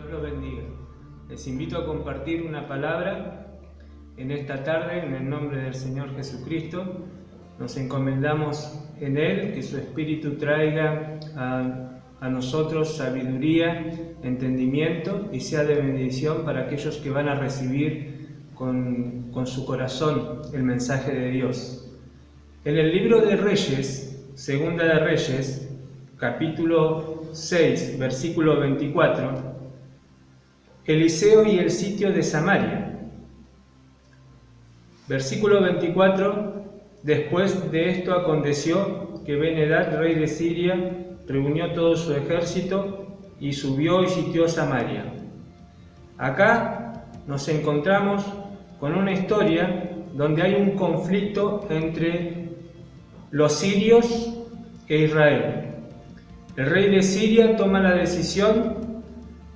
Dios los bendiga. Les invito a compartir una palabra en esta tarde en el nombre del Señor Jesucristo. Nos encomendamos en Él, que su Espíritu traiga a nosotros sabiduría, entendimiento y sea de bendición para aquellos que van a recibir con su corazón el mensaje de Dios. En el libro de Reyes, Segunda de Reyes, capítulo 6, versículo 24, Eliseo y el sitio de Samaria. Versículo 24, después de esto aconteció que Ben-Hadad, rey de Siria, reunió todo su ejército y subió y sitió Samaria. Acá nos encontramos con una historia donde hay un conflicto entre los sirios e Israel. El rey de Siria toma la decisión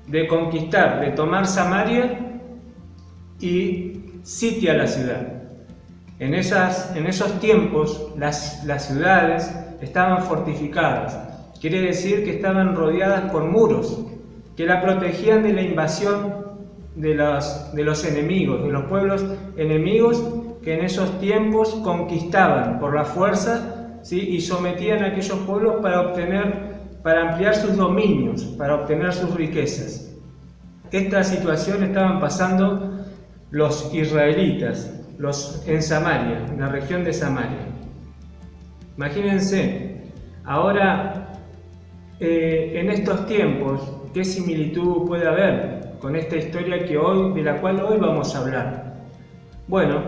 de conquistar, de tomar Samaria y sitia la ciudad. En esos tiempos las ciudades estaban fortificadas, quiere decir que estaban rodeadas por muros que la protegían de la invasión de los enemigos, de los pueblos enemigos que en esos tiempos conquistaban por la fuerza, ¿sí? Y sometían a aquellos pueblos para ampliar sus dominios, para obtener sus riquezas. Esta situación estaban pasando los israelitas, en Samaria, en la región de Samaria. Imagínense, ahora en estos tiempos, ¿qué similitud puede haber con esta historia de la cual hoy vamos a hablar? Bueno,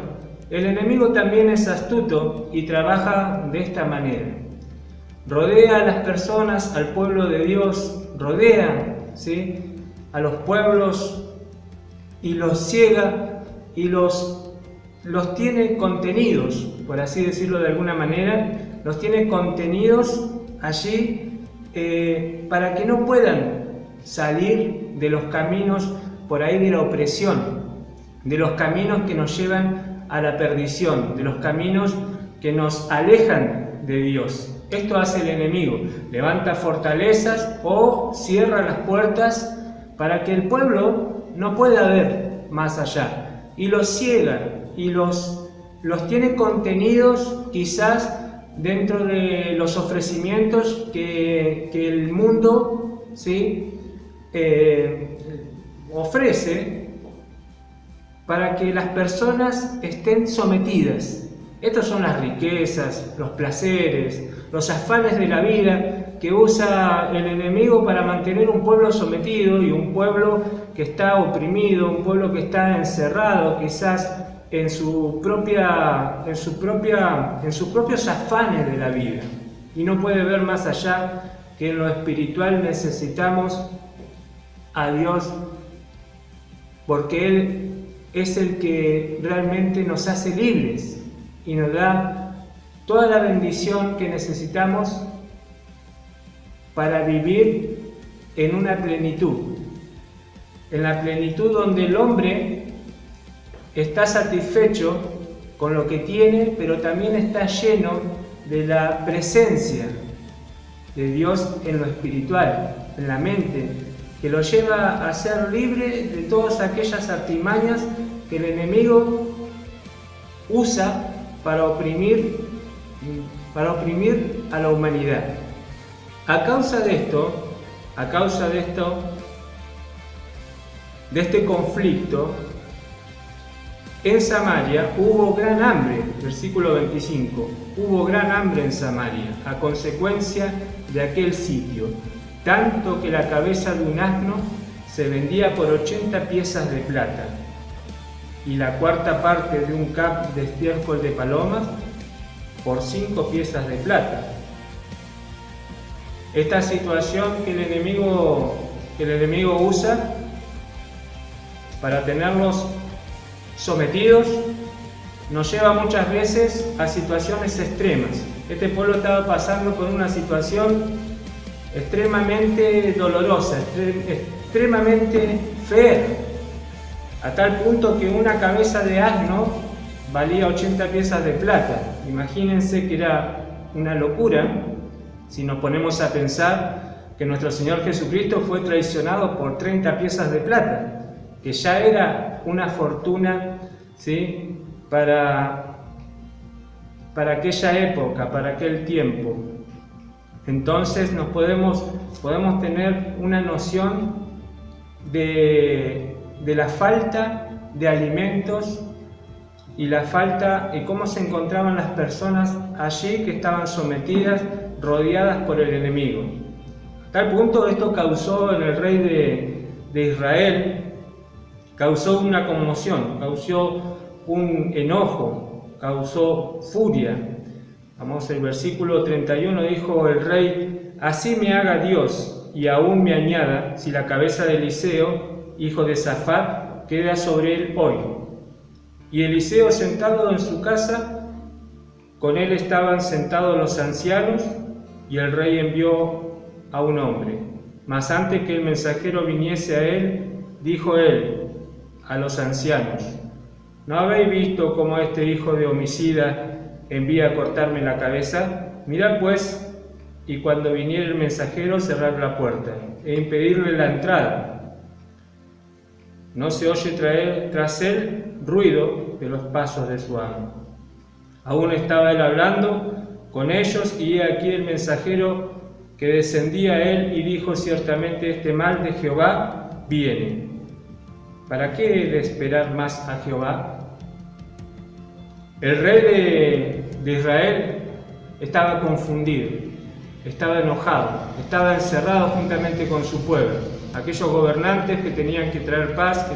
el enemigo también es astuto y trabaja de esta manera. Rodea a las personas, al pueblo de Dios, rodea, ¿sí?, a los pueblos y los ciega y los tiene contenidos, por así decirlo de alguna manera, los tiene contenidos allí para que no puedan salir de los caminos por ahí de la opresión, de los caminos que nos llevan a la perdición, de los caminos que nos alejan de Dios. Esto hace el enemigo, levanta fortalezas o cierra las puertas para que el pueblo no pueda ver más allá, y los ciega y los tiene contenidos quizás dentro de los ofrecimientos que el mundo, ¿sí?, ofrece para que las personas estén sometidas. Estas son las riquezas, los placeres, los afanes de la vida que usa el enemigo para mantener un pueblo sometido y un pueblo que está oprimido, un pueblo que está encerrado quizás en sus propios afanes de la vida y no puede ver más allá que en lo espiritual necesitamos a Dios, porque Él es el que realmente nos hace libres y nos da toda la bendición que necesitamos para vivir en una plenitud, en la plenitud donde el hombre está satisfecho con lo que tiene, pero también está lleno de la presencia de Dios en lo espiritual, en la mente, que lo lleva a ser libre de todas aquellas artimañas que el enemigo usa para oprimir a la humanidad. A causa de este conflicto, en Samaria hubo gran hambre, versículo 25, hubo gran hambre en Samaria a consecuencia de aquel sitio, tanto que la cabeza de un asno se vendía por 80 piezas de plata y la cuarta parte de un cap de estiércol de palomas por 5 piezas de plata. Esta situación que el enemigo usa para tenernos sometidos nos lleva muchas veces a situaciones extremas. Este pueblo estaba pasando por una situación extremadamente dolorosa, extremadamente fea, a tal punto que una cabeza de asno valía 80 piezas de plata. Imagínense que era una locura si nos ponemos a pensar que nuestro Señor Jesucristo fue traicionado por 30 piezas de plata, que ya era una fortuna, ¿sí?, para aquella época, para aquel tiempo. Entonces podemos tener una noción de la falta de alimentos y la falta y cómo se encontraban las personas allí que estaban sometidas, rodeadas por el enemigo. A tal punto esto causó en el rey de Israel, causó una conmoción, causó un enojo, causó furia. Vamos, el versículo 31 dijo el rey: así me haga Dios y aún me añada, si la cabeza de Eliseo, hijo de Safat, queda sobre él hoy. Y Eliseo sentado en su casa, con él estaban sentados los ancianos, y el rey envió a un hombre. Mas antes que el mensajero viniese a él, dijo él a los ancianos: ¿no habéis visto cómo este hijo de homicida envía a cortarme la cabeza? Mirad pues, y cuando viniere el mensajero, cerrar la puerta e impedirle la entrada. No se oye tras él ruido de los pasos de su amo. Aún estaba él hablando con ellos, y he aquí el mensajero que descendía a él, y dijo: ciertamente este mal de Jehová viene. ¿Para qué he de esperar más a Jehová? El rey de Israel estaba confundido, estaba enojado, estaba encerrado juntamente con su pueblo. Aquellos gobernantes que tenían que traer paz,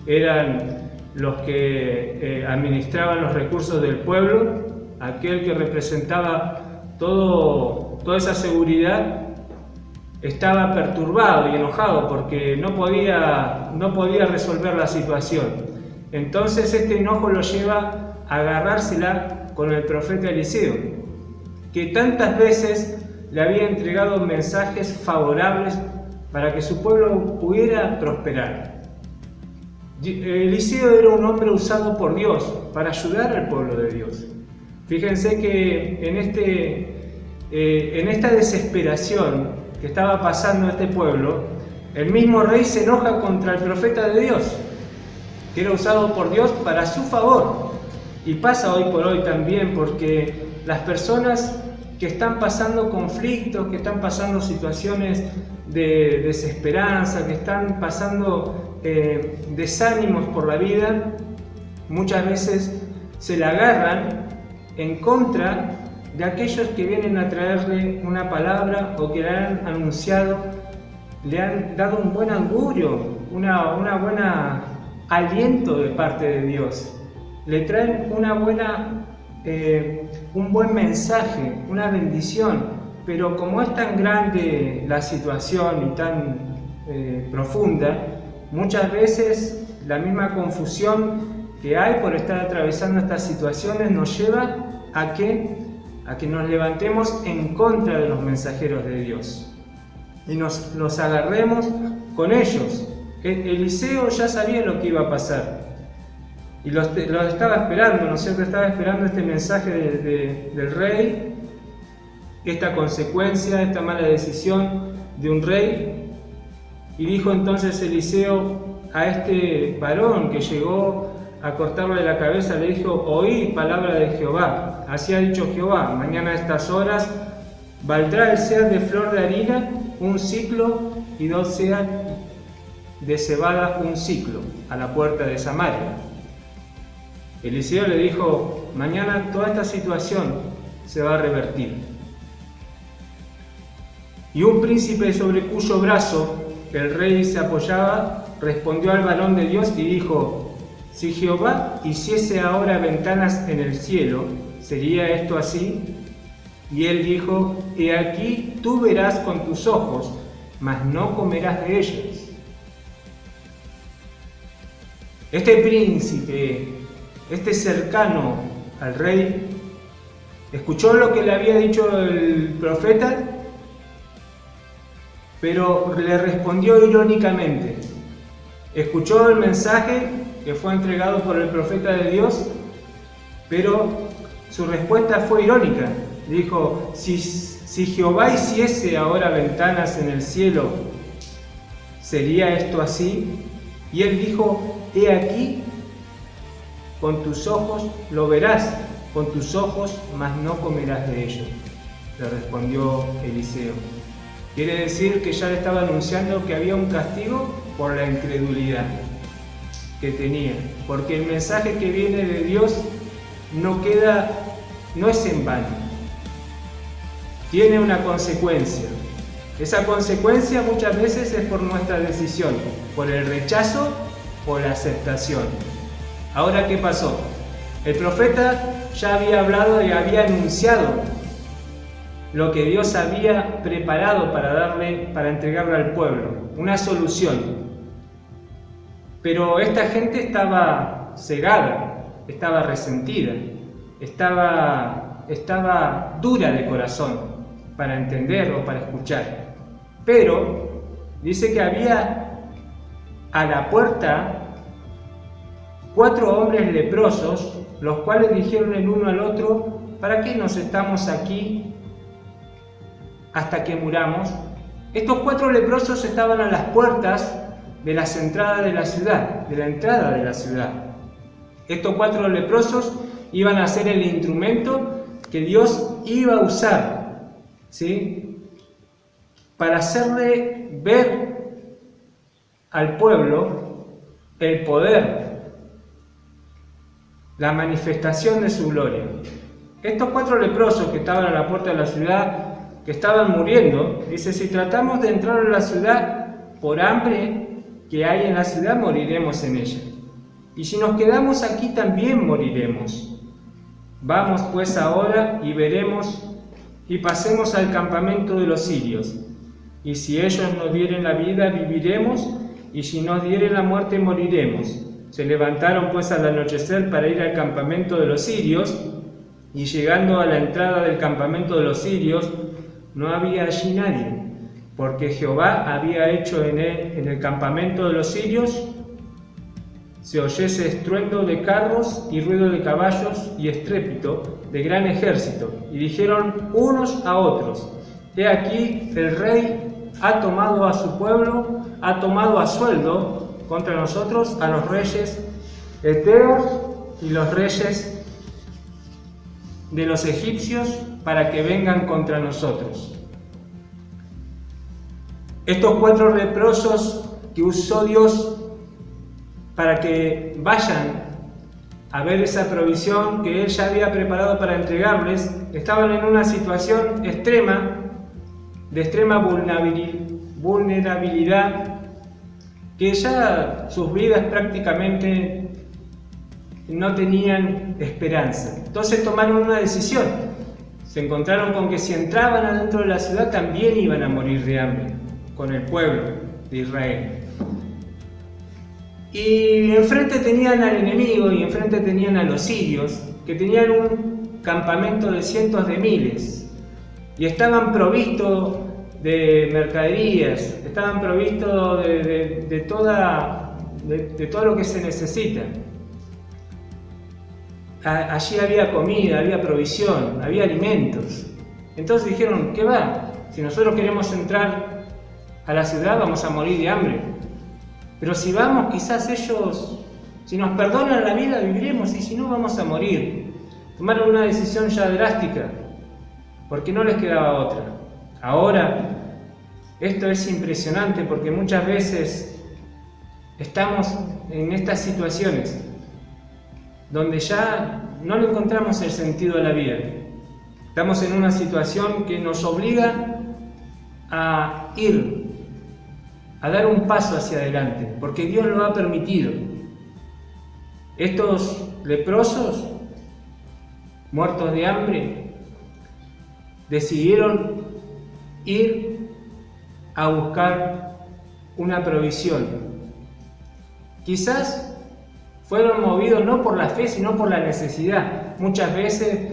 eran los que administraban los recursos del pueblo, aquel que representaba toda esa seguridad, estaba perturbado y enojado porque no podía resolver la situación. Entonces este enojo lo lleva a agarrársela con el profeta Eliseo, que tantas veces le había entregado mensajes favorables para que su pueblo pudiera prosperar. Eliseo era un hombre usado por Dios para ayudar al pueblo de Dios. Fíjense que en esta desesperación que estaba pasando este pueblo, el mismo rey se enoja contra el profeta de Dios, que era usado por Dios para su favor. Y pasa hoy por hoy también, porque las personas que están pasando conflictos, que están pasando situaciones de desesperanza, que están pasando desánimos por la vida, muchas veces se la agarran en contra de aquellos que vienen a traerle una palabra o que le han anunciado, le han dado un buen augurio, una buena aliento de parte de Dios. Le traen un buen mensaje, una bendición, pero como es tan grande la situación y tan profunda, muchas veces la misma confusión que hay por estar atravesando estas situaciones nos lleva a que nos levantemos en contra de los mensajeros de Dios y nos agarremos con ellos. Eliseo ya sabía lo que iba a pasar y lo estaba esperando, ¿no es cierto? Estaba esperando este mensaje del rey, esta consecuencia, esta mala decisión de un rey. Y dijo entonces Eliseo a este varón que llegó a cortarle la cabeza, le dijo: oí palabra de Jehová, así ha dicho Jehová, mañana a estas horas valdrá el seah de flor de harina un siclo, y 2 seas de cebada un siclo, a la puerta de Samaria. Eliseo le dijo: mañana toda esta situación se va a revertir. Y un príncipe sobre cuyo brazo el rey se apoyaba respondió al varón de Dios y dijo: si Jehová hiciese ahora ventanas en el cielo, ¿sería esto así? Y él dijo: he aquí tú verás con tus ojos, mas no comerás de ellos. Este príncipe, este cercano al rey, escuchó lo que le había dicho el profeta, pero le respondió irónicamente. Escuchó el mensaje que fue entregado por el profeta de Dios, pero su respuesta fue irónica. Dijo: si si Jehová hiciese ahora ventanas en el cielo, ¿sería esto así? Y él dijo, he aquí, con tus ojos lo verás, con tus ojos, mas no comerás de ello. Le respondió Eliseo. Quiere decir que ya le estaba anunciando que había un castigo por la incredulidad que tenía, porque el mensaje que viene de Dios no es en vano, tiene una consecuencia. Esa consecuencia muchas veces es por nuestra decisión, por el rechazo o la aceptación. Ahora, ¿qué pasó? El profeta ya había hablado y había anunciado lo que Dios había preparado para entregarle al pueblo, una solución. Pero esta gente estaba cegada, estaba resentida, estaba dura de corazón para entender o para escuchar. Pero dice que había a la puerta 4 hombres leprosos, los cuales dijeron el uno al otro, ¿para qué nos estamos aquí hasta que muramos? Estos 4 leprosos estaban a las puertas de las entradas de la ciudad, de la entrada de la ciudad. Estos 4 leprosos iban a ser el instrumento que Dios iba a usar, ¿sí?, para hacerle ver al pueblo el poder, la manifestación de su gloria. Estos 4 leprosos que estaban a la puerta de la ciudad, que estaban muriendo, dice, si tratamos de entrar a la ciudad por hambre que hay en la ciudad, moriremos en ella. Y si nos quedamos aquí, también moriremos. Vamos pues ahora y veremos y pasemos al campamento de los sirios. Y si ellos nos dieren la vida, viviremos, y si nos dieren la muerte, moriremos. Se levantaron pues al anochecer para ir al campamento de los sirios, y llegando a la entrada del campamento de los sirios, no había allí nadie, porque Jehová había hecho en el campamento de los sirios se oyese estruendo de carros y ruido de caballos y estrépito de gran ejército. Y dijeron unos a otros, he aquí el rey ha tomado a su pueblo, ha tomado a sueldo contra nosotros a los reyes heteos y los reyes de los egipcios para que vengan contra nosotros. Estos 4 leprosos que usó Dios para que vayan a ver esa provisión que Él ya había preparado para entregarles, estaban en una situación extrema, de extrema vulnerabilidad, que ya sus vidas prácticamente no tenían esperanza. Entonces tomaron una decisión. Se encontraron con que si entraban adentro de la ciudad también iban a morir de hambre, con el pueblo de Israel. Y enfrente tenían al enemigo y enfrente tenían a los sirios, que tenían un campamento de cientos de miles y estaban provistos de mercaderías, estaban provistos de todo lo que se necesita. Allí había comida, había provisión, había alimentos. Entonces dijeron, ¿qué va? Si nosotros queremos entrar a la ciudad vamos a morir de hambre. Pero si vamos, quizás ellos, si nos perdonan la vida, viviremos, y si no, vamos a morir. Tomaron una decisión ya drástica, porque no les quedaba otra. Ahora, esto es impresionante, porque muchas veces estamos en estas situaciones donde ya no le encontramos el sentido a la vida. Estamos en una situación que nos obliga a ir, a dar un paso hacia adelante, porque Dios lo ha permitido. Estos leprosos, muertos de hambre, decidieron ir a buscar una provisión. Quizás fueron movidos no por la fe, sino por la necesidad. Muchas veces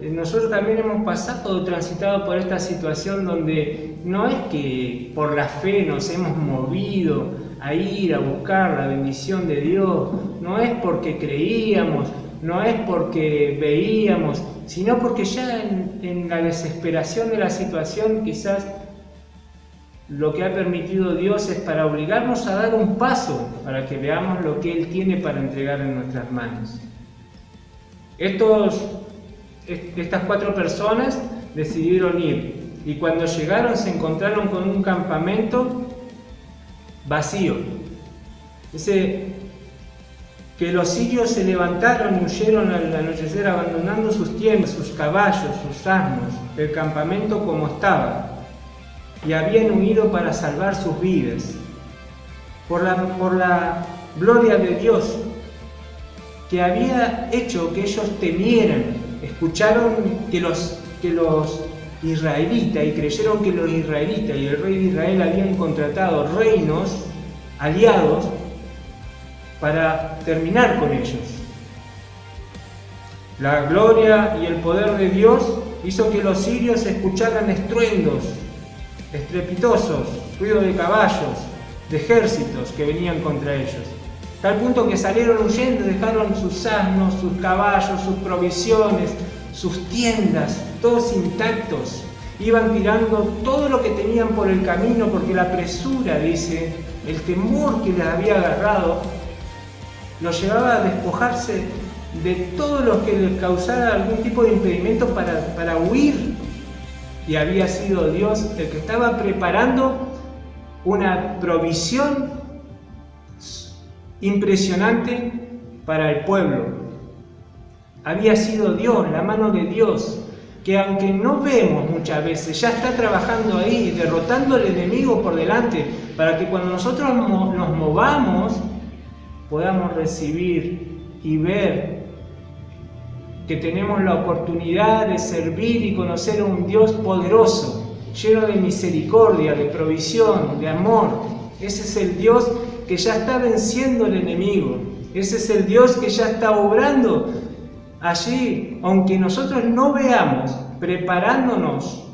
nosotros también hemos pasado o transitado por esta situación donde no es que por la fe nos hemos movido a ir a buscar la bendición de Dios, no es porque creíamos, no es porque veíamos sino porque ya en la desesperación de la situación quizás lo que ha permitido Dios es para obligarnos a dar un paso para que veamos lo que Él tiene para entregar en nuestras manos. Estas 4 personas decidieron ir y cuando llegaron se encontraron con un campamento vacío. Dice que los sirios se levantaron y huyeron al anochecer abandonando sus tiendas, sus caballos, sus asnos, el campamento como estaba, y habían huido para salvar sus vidas. Por la gloria de Dios que había hecho que ellos temieran, escucharon que los israelitas y creyeron que los israelitas y el rey de Israel habían contratado reinos aliados para terminar con ellos. La gloria y el poder de Dios hizo que los sirios escucharan estruendos estrepitosos, ruido de caballos, de ejércitos que venían contra ellos. Tal punto que salieron huyendo, dejaron sus asnos, sus caballos, sus provisiones, sus tiendas, todos intactos. Iban tirando todo lo que tenían por el camino porque la presura, dice, el temor que les había agarrado, los llevaba a despojarse de todo lo que les causara algún tipo de impedimento para huir. Y había sido Dios el que estaba preparando una provisión impresionante para el pueblo. Había sido Dios, la mano de Dios, que aunque no vemos muchas veces, ya está trabajando ahí, derrotando al enemigo por delante, para que cuando nosotros nos movamos, podamos recibir y ver que tenemos la oportunidad de servir y conocer a un Dios poderoso, lleno de misericordia, de provisión, de amor. Ese es el Dios que ya está venciendo al enemigo. Ese es el Dios que ya está obrando allí, aunque nosotros no veamos, preparándonos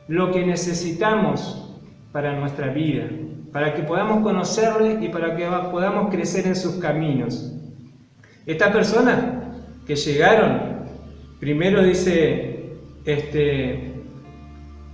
lo que necesitamos para nuestra vida, para que podamos conocerle y para que podamos crecer en sus caminos. Esta persona que llegaron, primero dice,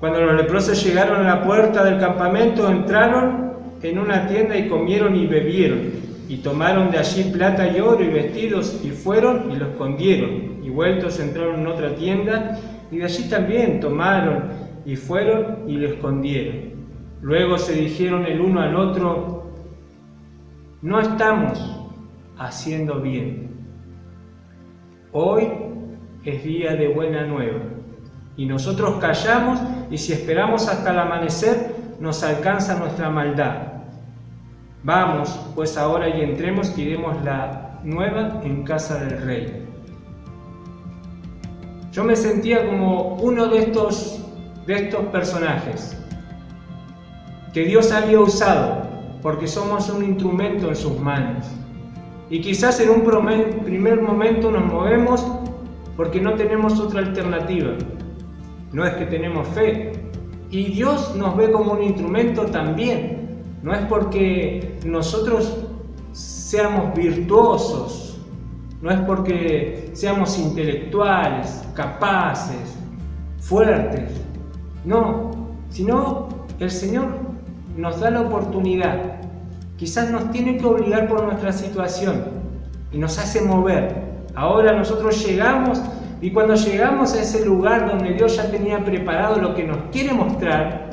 cuando los leprosos llegaron a la puerta del campamento, entraron en una tienda y comieron y bebieron, y tomaron de allí plata y oro y vestidos, y fueron y lo escondieron, y vueltos entraron en otra tienda, y de allí también tomaron, y fueron y lo escondieron. Luego se dijeron el uno al otro, no estamos haciendo bien. Hoy es día de buena nueva, y nosotros callamos, y si esperamos hasta el amanecer, nos alcanza nuestra maldad. Vamos, pues ahora y entremos y demos la nueva en casa del rey. Yo me sentía como uno de estos personajes que Dios había usado, porque somos un instrumento en sus manos. Y quizás en un primer momento nos movemos porque no tenemos otra alternativa. No es que tenemos fe. Y Dios nos ve como un instrumento también. No es porque nosotros seamos virtuosos. No es porque seamos intelectuales, capaces, fuertes. No, sino el Señor nos da la oportunidad. Quizás nos tiene que obligar por nuestra situación y nos hace mover. Ahora nosotros llegamos y cuando llegamos a ese lugar donde Dios ya tenía preparado lo que nos quiere mostrar,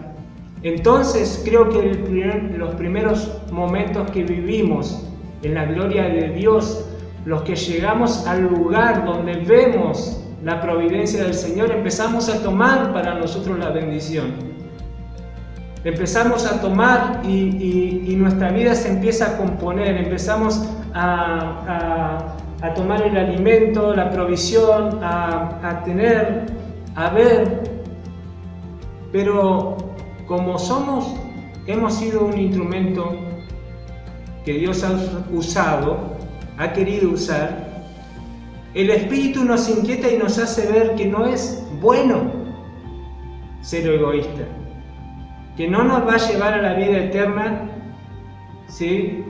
entonces creo que los primeros momentos que vivimos en la gloria de Dios, los que llegamos al lugar donde vemos la providencia del Señor, empezamos a tomar para nosotros la bendición. Empezamos a tomar y nuestra vida se empieza a componer, empezamos a tomar el alimento, la provisión, a tener, a ver, pero como hemos sido un instrumento que Dios ha usado, ha querido usar, el Espíritu nos inquieta y nos hace ver que no es bueno ser egoísta, que no nos va a llevar a la vida eterna, ¿sí?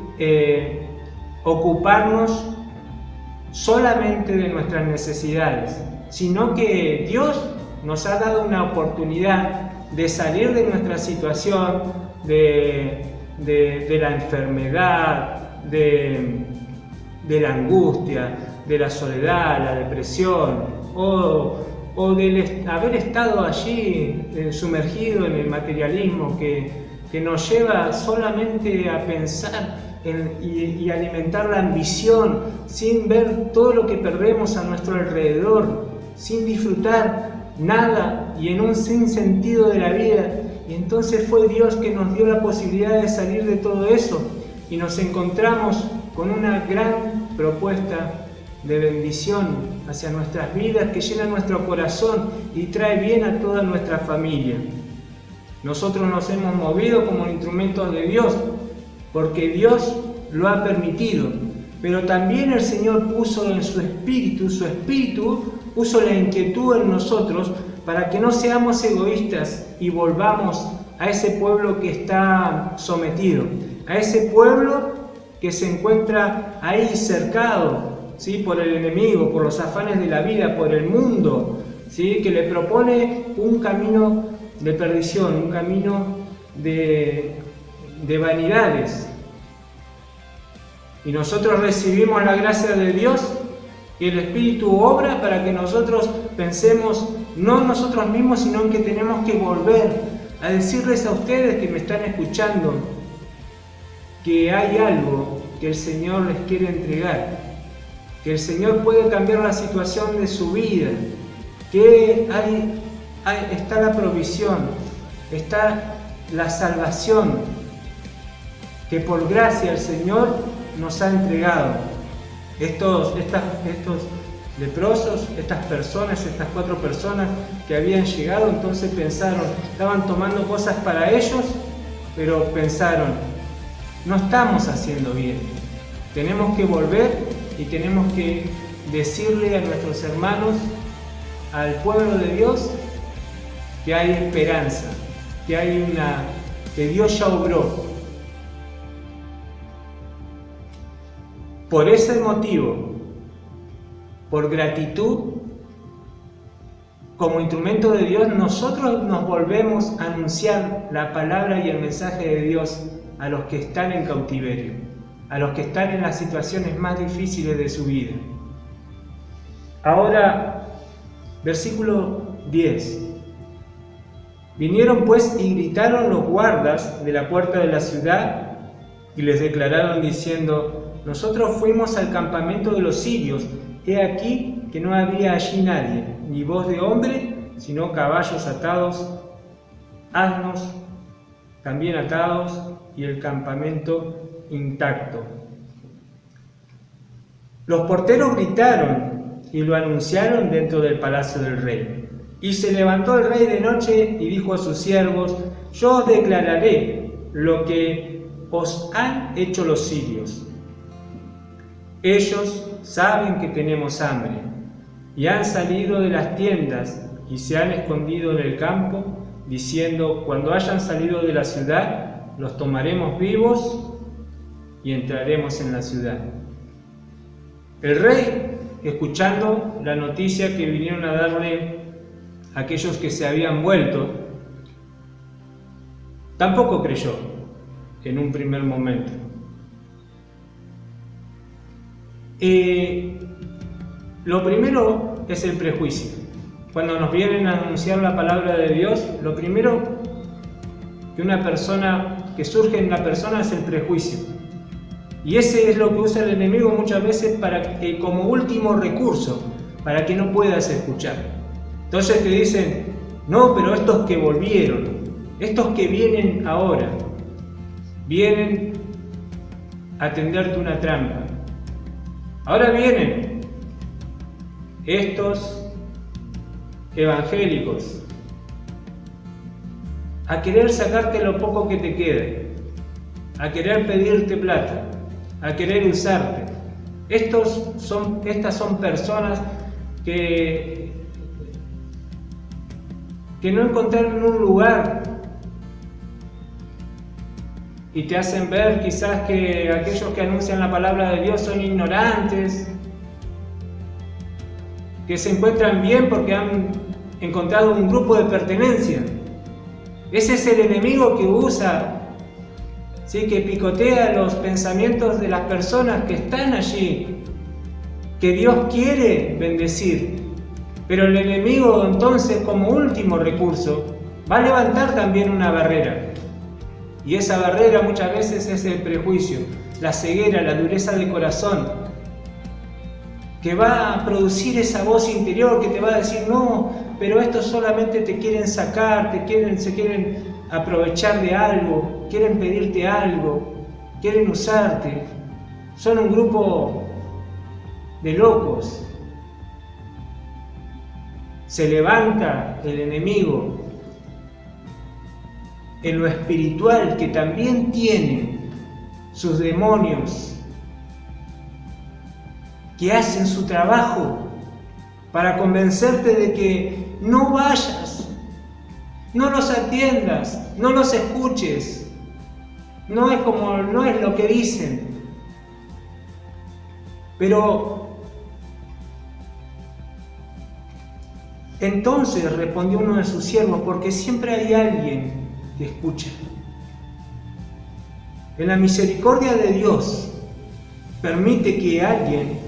Ocuparnos solamente de nuestras necesidades, sino que Dios nos ha dado una oportunidad de salir de nuestra situación, de la enfermedad, de la angustia, de la soledad, la depresión, o del haber estado allí sumergido en el materialismo que nos lleva solamente a pensar y alimentar la ambición sin ver todo lo que perdemos a nuestro alrededor, sin disfrutar nada y en un sinsentido de la vida. Y entonces fue Dios que nos dio la posibilidad de salir de todo eso y nos encontramos con una gran propuesta de bendición hacia nuestras vidas que llena nuestro corazón y trae bien a toda nuestra familia. Nosotros nos hemos movido como instrumentos de Dios porque Dios lo ha permitido, pero también el Señor puso en su espíritu puso la inquietud en nosotros para que no seamos egoístas y volvamos a ese pueblo que está sometido, a ese pueblo que se encuentra ahí cercado, ¿sí?, por el enemigo, por los afanes de la vida, por el mundo, ¿sí?, que le propone un camino de perdición, un camino de vanidades. Y nosotros recibimos la gracia de Dios y el Espíritu obra para que nosotros pensemos no en nosotros mismos, sino en que tenemos que volver a decirles a ustedes que me están escuchando que hay algo que el Señor les quiere entregar, que el Señor puede cambiar la situación de su vida, que está la provisión, está la salvación, que por gracia el Señor nos ha entregado. Estos leprosos, estas 4 personas que habían llegado, entonces pensaron, estaban tomando cosas para ellos, pero pensaron, no estamos haciendo bien, tenemos que volver y tenemos que decirle a nuestros hermanos, al pueblo de Dios, que hay esperanza, que Dios ya obró. Por ese motivo, por gratitud, como instrumento de Dios, nosotros nos volvemos a anunciar la palabra y el mensaje de Dios a los que están en cautiverio, a los que están en las situaciones más difíciles de su vida. Ahora, versículo 10. Vinieron pues y gritaron los guardas de la puerta de la ciudad y les declararon diciendo: nosotros fuimos al campamento de los sirios, he aquí que no había allí nadie, ni voz de hombre, sino caballos atados, asnos también atados, y el campamento intacto. Los porteros gritaron y lo anunciaron dentro del palacio del rey. Y se levantó el rey de noche y dijo a sus siervos: yo os declararé lo que os han hecho los sirios. Ellos saben que tenemos hambre, y han salido de las tiendas y se han escondido en el campo, diciendo: cuando hayan salido de la ciudad, los tomaremos vivos y entraremos en la ciudad. El rey, escuchando la noticia que vinieron a darle aquellos que se habían vuelto, tampoco creyó en un primer momento. Lo primero es el prejuicio. Cuando nos vienen a anunciar la palabra de Dios, lo primero que surge en la persona es el prejuicio. Y ese es lo que usa el enemigo muchas veces como último recurso, para que no puedas escuchar. Entonces te dicen: no, pero estos que volvieron, estos que vienen ahora, vienen a tenderte una trampa. Ahora vienen estos evangélicos a querer sacarte lo poco que te quede, a querer pedirte plata, a querer usarte. Estas son personas que no encontraron un lugar y te hacen ver quizás que aquellos que anuncian la palabra de Dios son ignorantes, que se encuentran bien porque han encontrado un grupo de pertenencia. Ese es el enemigo que usa, ¿sí? Que picotea los pensamientos de las personas que están allí, que Dios quiere bendecir. Pero el enemigo entonces, como último recurso, va a levantar también una barrera. Y esa barrera muchas veces es el prejuicio, la ceguera, la dureza del corazón, que va a producir esa voz interior que te va a decir: no, pero estos solamente te quieren sacar, se quieren aprovechar de algo, quieren pedirte algo, quieren usarte, son un grupo de locos. Se levanta el enemigo en lo espiritual, que también tiene sus demonios, que hacen su trabajo para convencerte de que no vayas, no los atiendas, no los escuches, no es lo que dicen. Pero entonces respondió uno de sus siervos: porque siempre hay alguien que escucha. En la misericordia de Dios permite que alguien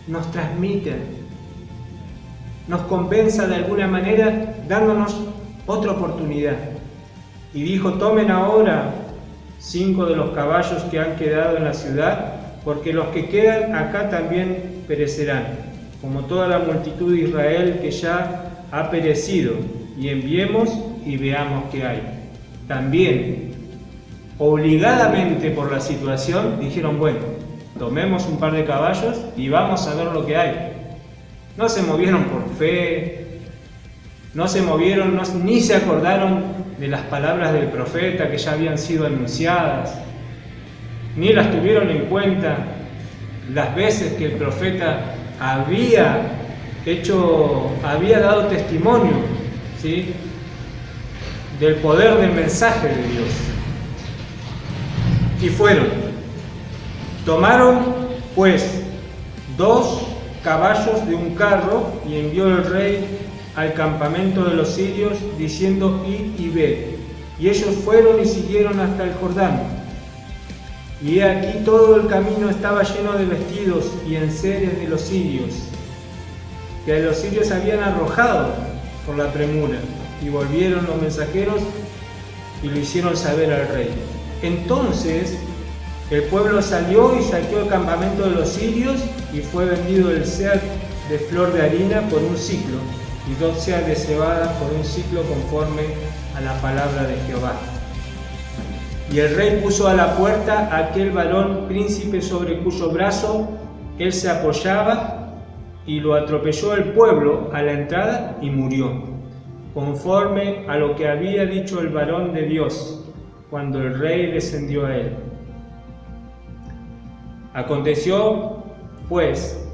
nos transmita, nos convenza de alguna manera, dándonos otra oportunidad. Y dijo: tomen ahora 5 de los caballos que han quedado en la ciudad, porque los que quedan acá también perecerán, como toda la multitud de Israel que ya ha perecido, y enviemos y veamos qué hay. También, obligadamente por la situación, dijeron: bueno, tomemos un par de caballos y vamos a ver lo que hay. No se movieron por fe, no se movieron, ni se acordaron de las palabras del profeta que ya habían sido anunciadas, ni las tuvieron en cuenta las veces que el profeta había dado testimonio, ¿sí?, del poder del mensaje de Dios. Y tomaron pues 2 caballos de un carro, y envió el rey al campamento de los sirios, diciendo: id y ved. Y ellos fueron y siguieron hasta el Jordán. Y he aquí todo el camino estaba lleno de vestidos y enseres de los sirios, que los sirios habían arrojado por la premura. Y volvieron los mensajeros y lo hicieron saber al rey. Entonces el pueblo salió y saqueó el campamento de los sirios, y fue vendido el seah de flor de harina por un siclo, y 2 seahs de cebada por un siclo, conforme a la palabra de Jehová. Y el rey puso a la puerta a aquel varón príncipe sobre cuyo brazo él se apoyaba, y lo atropelló el pueblo a la entrada y murió, conforme a lo que había dicho el varón de Dios, cuando el rey descendió a él. Aconteció, pues,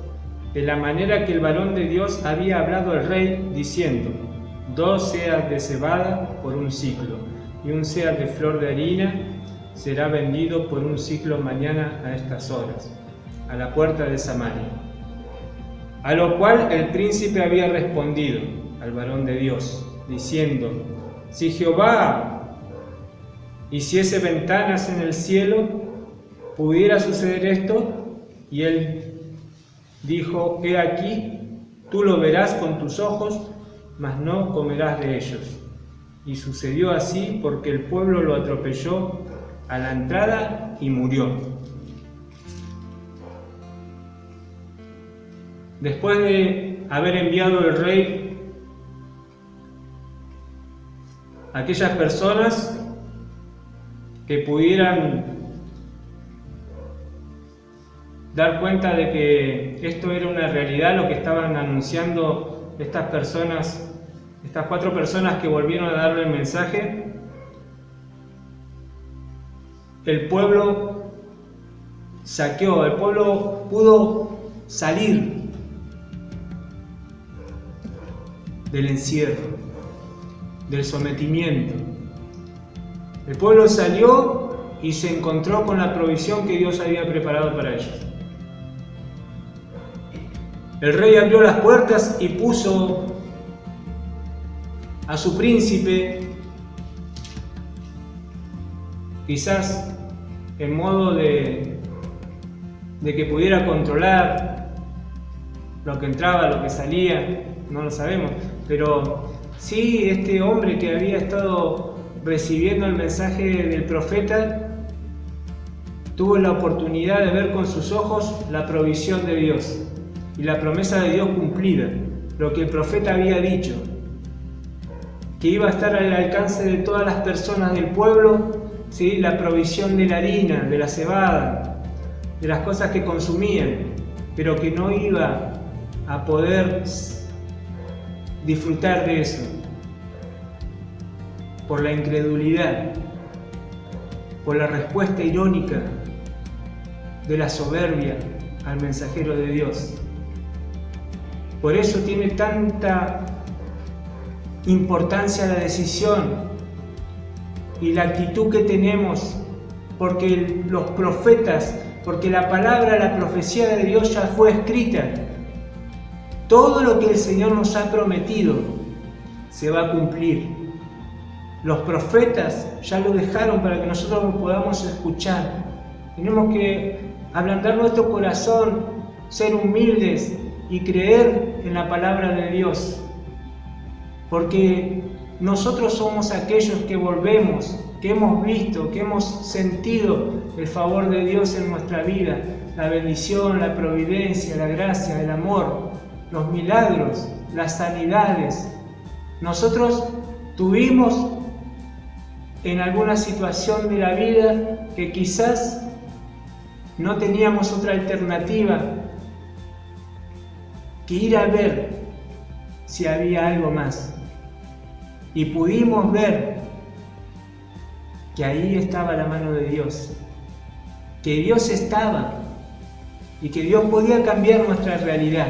de la manera que el varón de Dios había hablado al rey, diciendo: 2 seahs de cebada por un siclo, y un seah de flor de harina será vendido por un siclo mañana a estas horas, a la puerta de Samaria. A lo cual el príncipe había respondido al varón de Dios, diciendo: si Jehová hiciese ventanas en el cielo, ¿pudiera suceder esto? Y él dijo: he aquí, tú lo verás con tus ojos, mas no comerás de ellos. Y sucedió así, porque el pueblo lo atropelló a la entrada y murió. Después de haber enviado el rey a aquellas personas que pudieran dar cuenta de que esto era una realidad, lo que estaban anunciando estas personas, estas 4 personas que volvieron a darle el mensaje, el pueblo saqueó, el pueblo pudo salir del encierro, del sometimiento. El pueblo salió y se encontró con la provisión que Dios había preparado para ellos. El rey abrió las puertas y puso a su príncipe, quizás en modo de que pudiera controlar lo que entraba, lo que salía, no lo sabemos, pero sí, este hombre que había estado recibiendo el mensaje del profeta tuvo la oportunidad de ver con sus ojos la provisión de Dios y la promesa de Dios cumplida, lo que el profeta había dicho, que iba a estar al alcance de todas las personas del pueblo, ¿sí? La provisión de la harina, de la cebada, de las cosas que consumían, pero que no iba a poder disfrutar de eso por la incredulidad, por la respuesta irónica de la soberbia al mensajero de Dios. Por eso tiene tanta importancia la decisión y la actitud que tenemos, porque los profetas, porque la palabra, la profecía de Dios ya fue escrita. Todo lo que el Señor nos ha prometido se va a cumplir. Los profetas ya lo dejaron para que nosotros lo podamos escuchar. Tenemos que ablandar nuestro corazón, ser humildes y creer en la palabra de Dios. Porque nosotros somos aquellos que volvemos, que hemos visto, que hemos sentido el favor de Dios en nuestra vida, la bendición, la providencia, la gracia, el amor, los milagros, las sanidades. Nosotros tuvimos en alguna situación de la vida que quizás no teníamos otra alternativa que ir a ver si había algo más. Y pudimos ver que ahí estaba la mano de Dios, que Dios estaba y que Dios podía cambiar nuestra realidad.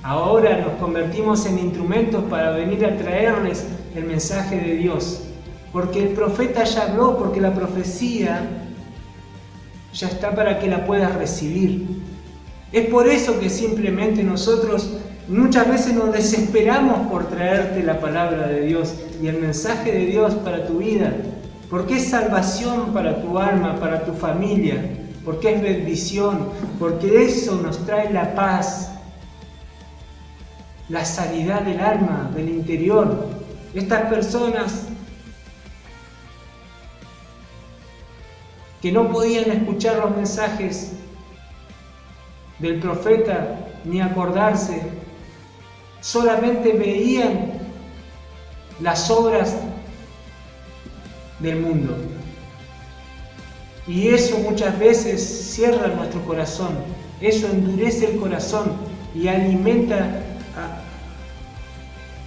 Ahora nos convertimos en instrumentos para venir a traerles el mensaje de Dios, porque el profeta ya habló, porque la profecía ya está para que la puedas recibir. Es por eso que simplemente nosotros muchas veces nos desesperamos por traerte la palabra de Dios y el mensaje de Dios para tu vida, porque es salvación para tu alma, para tu familia, porque es bendición, porque eso nos trae la paz, la sanidad del alma, del interior. Estas personas que no podían escuchar los mensajes del profeta ni acordarse, solamente veían las obras del mundo. Y eso muchas veces cierra nuestro corazón, eso endurece el corazón y alimenta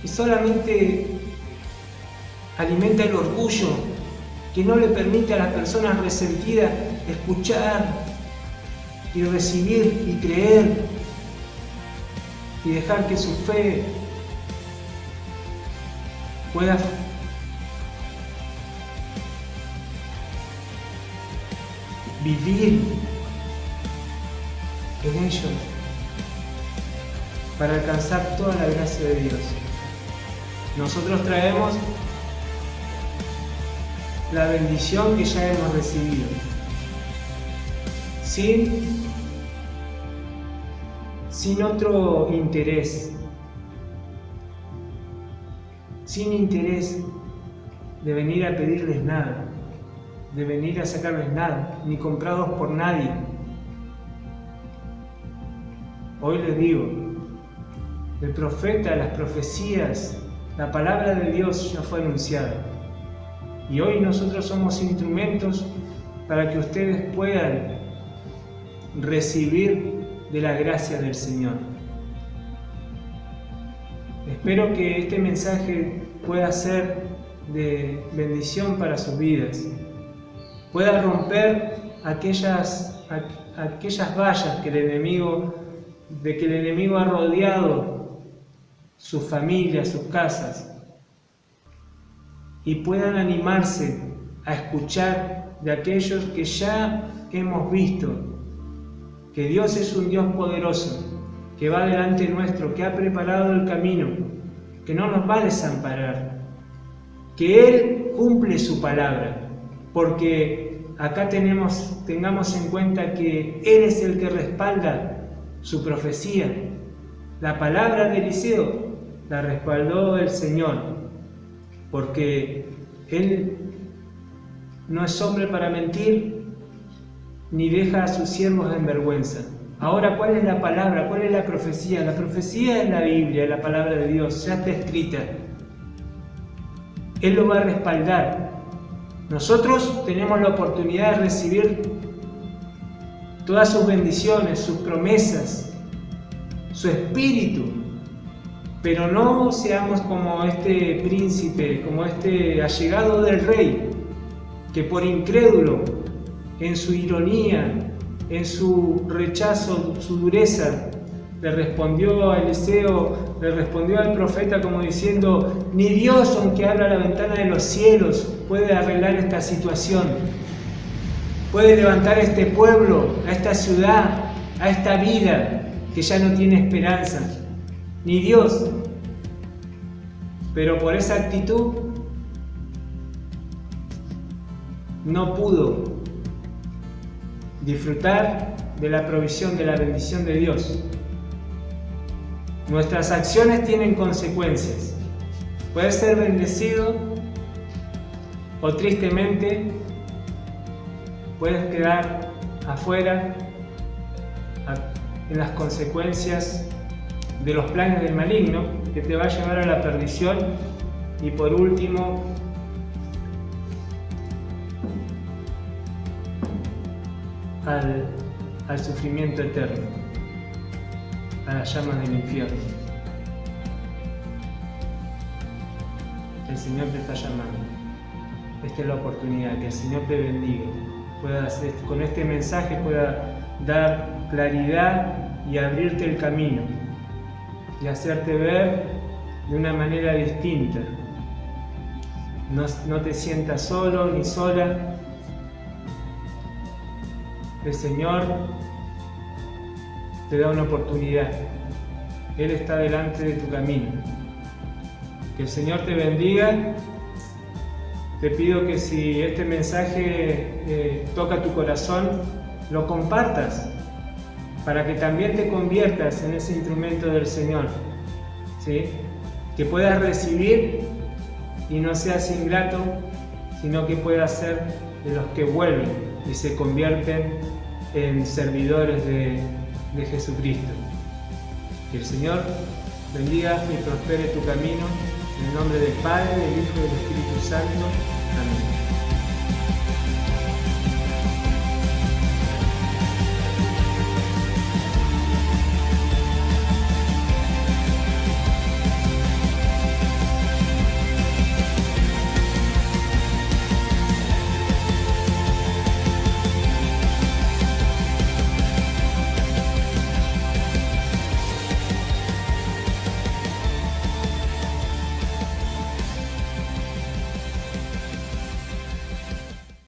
y solamente alimenta el orgullo que no le permite a las personas resentidas escuchar y recibir y creer y dejar que su fe pueda vivir en ellos para alcanzar toda la gracia de Dios. Nosotros traemos la bendición que ya hemos recibido, sin otro interés, sin interés de venir a pedirles nada, de venir a sacarles nada, ni comprados por nadie. Hoy les digo, el profeta, las profecías, la palabra de Dios ya fue anunciada. Y hoy nosotros somos instrumentos para que ustedes puedan recibir de la gracia del Señor. Espero que este mensaje pueda ser de bendición para sus vidas, pueda romper aquellas vallas que el enemigo ha rodeado sus familias, sus casas, y puedan animarse a escuchar de aquellos que ya hemos visto que Dios es un Dios poderoso, que va delante nuestro, que ha preparado el camino, que no nos va a desamparar, que Él cumple su palabra, porque acá tengamos en cuenta que Él es el que respalda su profecía. La palabra de Eliseo la respaldó el Señor, porque Él no es hombre para mentir, ni deja a sus siervos en vergüenza. Ahora, ¿cuál es la palabra? ¿Cuál es la profecía? La profecía es la Biblia, es la palabra de Dios, ya está escrita. Él lo va a respaldar. Nosotros tenemos la oportunidad de recibir todas sus bendiciones, sus promesas, su espíritu, pero no seamos como este príncipe, como este allegado del rey, que por incrédulo, en su ironía, en su rechazo, su dureza, le respondió a Eliseo, le respondió al profeta como diciendo: ni Dios, aunque abra la ventana de los cielos, puede arreglar esta situación, puede levantar a este pueblo, a esta ciudad, a esta vida que ya no tiene esperanza, ni Dios. Pero por esa actitud no pudo disfrutar de la provisión, de la bendición de Dios. Nuestras acciones tienen consecuencias. Puedes ser bendecido o tristemente puedes quedar afuera en las consecuencias de los planes del maligno, que te va a llevar a la perdición, y por último al sufrimiento eterno, a las llamas del infierno. El Señor te está llamando. Esta es la oportunidad, que el Señor te bendiga, con este mensaje pueda dar claridad y abrirte el camino y hacerte ver de una manera distinta. No te sientas solo ni sola. El Señor te da una oportunidad. Él está delante de tu camino. Que el Señor te bendiga. Te pido que si este mensaje toca tu corazón, lo compartas para que también te conviertas en ese instrumento del Señor, ¿sí? Que puedas recibir y no seas ingrato, sino que puedas ser de los que vuelven y se convierten en servidores de Jesucristo. Que el Señor bendiga y prospere tu camino, en el nombre del Padre, del Hijo y del Espíritu Santo.